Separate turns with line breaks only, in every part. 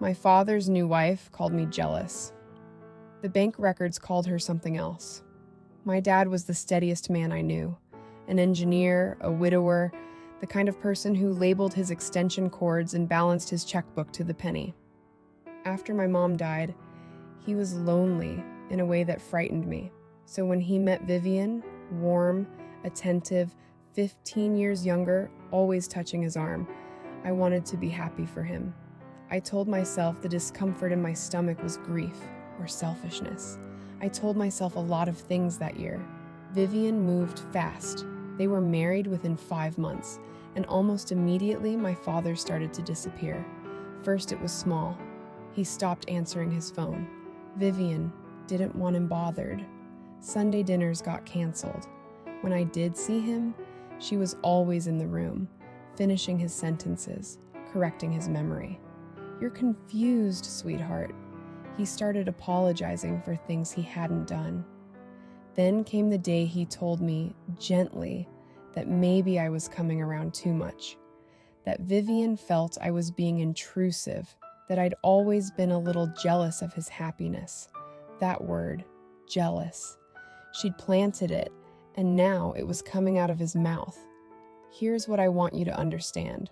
My father's new wife called me jealous. The bank records called her something else. My dad was the steadiest man I knew, an engineer, a widower, the kind of person who labeled his extension cords and balanced his checkbook to the penny. After my mom died, he was lonely in a way that frightened me. So when he met Vivian, warm, attentive, 15 years younger, always touching his arm, I wanted to be happy for him. I told myself the discomfort in my stomach was grief or selfishness. I told myself a lot of things that year. Vivian moved fast. They were married within 5 months, and almost immediately my father started to disappear. First it was small. He stopped answering his phone. Vivian didn't want him bothered. Sunday dinners got canceled. When I did see him, she was always in the room, finishing his sentences, correcting his memory. "You're confused, sweetheart." He started apologizing for things he hadn't done. Then came the day he told me, gently, that maybe I was coming around too much, that Vivian felt I was being intrusive, that I'd always been a little jealous of his happiness. That word, jealous. She'd planted it, and now it was coming out of his mouth. Here's what I want you to understand.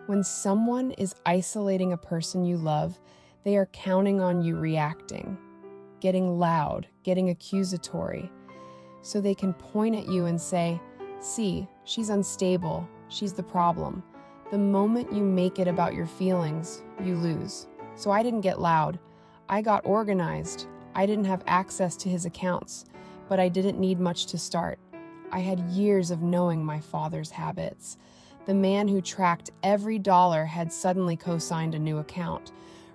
When someone is isolating a person you love, they are counting on you reacting, getting loud, getting accusatory, so they can point at you and say, "See, she's unstable, she's the problem." The moment you make it about your feelings, you lose. So I didn't get loud. I got organized. I didn't have access to his accounts, but I didn't need much to start. I had years of knowing my father's habits. The man who tracked every dollar had suddenly co-signed a new account,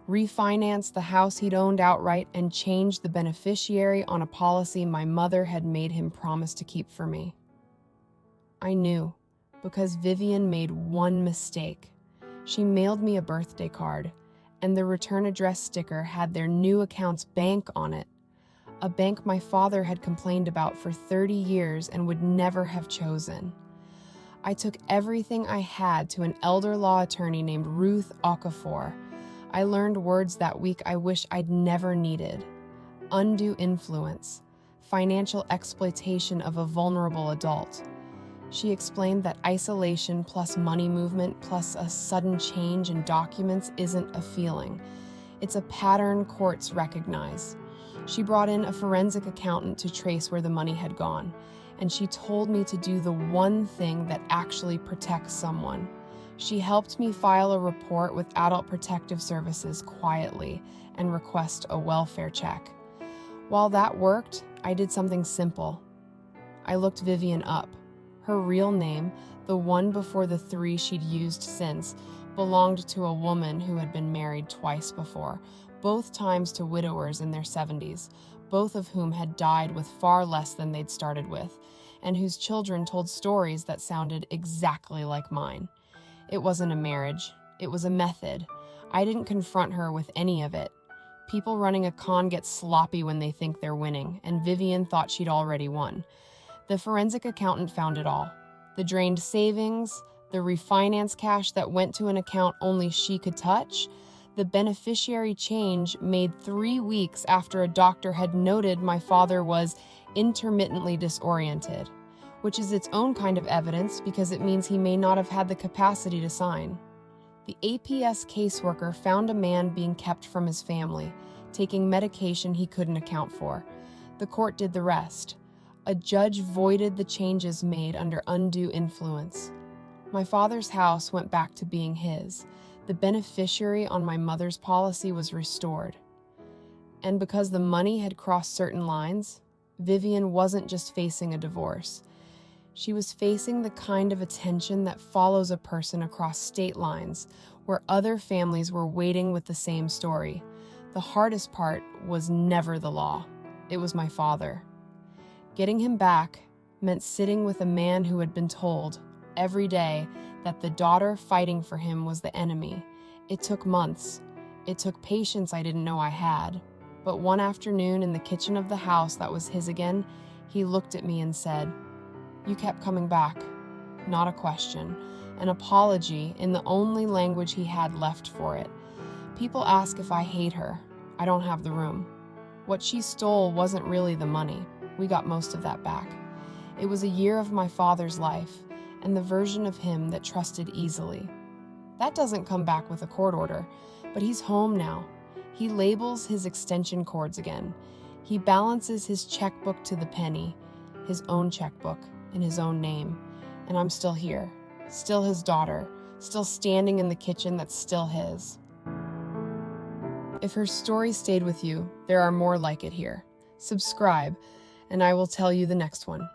refinanced the house he'd owned outright, and changed the beneficiary on a policy my mother had made him promise to keep for me. I knew, because Vivian made one mistake. She mailed me a birthday card, and the return address sticker had their new account's bank on it, a bank my father had complained about for 30 years and would never have chosen. I took everything I had to an elder law attorney named Ruth Okafor. I learned words that week I wish I'd never needed. Undue influence, financial exploitation of a vulnerable adult. She explained that isolation plus money movement plus a sudden change in documents isn't a feeling. It's a pattern courts recognize. She brought in a forensic accountant to trace where the money had gone, and she told me to do the one thing that actually protects someone. She helped me file a report with Adult Protective Services quietly and request a welfare check. While that worked, I did something simple. I looked Vivian up. Her real name, the one before the 3 she'd used since, belonged to a woman who had been married twice before, both times to widowers in their 70s, both of whom had died with far less than they'd started with, and whose children told stories that sounded exactly like mine. It wasn't a marriage. It was a method. I didn't confront her with any of it. People running a con get sloppy when they think they're winning, and Vivian thought she'd already won. The forensic accountant found it all. The drained savings, the refinance cash that went to an account only she could touch, the beneficiary change made 3 weeks after a doctor had noted my father was intermittently disoriented, which is its own kind of evidence because it means he may not have had the capacity to sign. The APS caseworker found a man being kept from his family, taking medication he couldn't account for. The court did the rest. A judge voided the changes made under undue influence. My father's house went back to being his. The beneficiary on my mother's policy was restored. And because the money had crossed certain lines, Vivian wasn't just facing a divorce. She was facing the kind of attention that follows a person across state lines, where other families were waiting with the same story. The hardest part was never the law. It was my father. Getting him back meant sitting with a man who had been told, every day, that the daughter fighting for him was the enemy. It took months. It took patience I didn't know I had. But one afternoon in the kitchen of the house that was his again, he looked at me and said, "You kept coming back." Not a question. An apology in the only language he had left for it. People ask if I hate her. I don't have the room. What she stole wasn't really the money. We got most of that back. It was a year of my father's life and the version of him that trusted easily. That doesn't come back with a court order, but he's home now. He labels his extension cords again. He balances his checkbook to the penny, his own checkbook, in his own name. And I'm still here, still his daughter, still standing in the kitchen that's still his. If her story stayed with you, there are more like it here. Subscribe, and I will tell you the next one.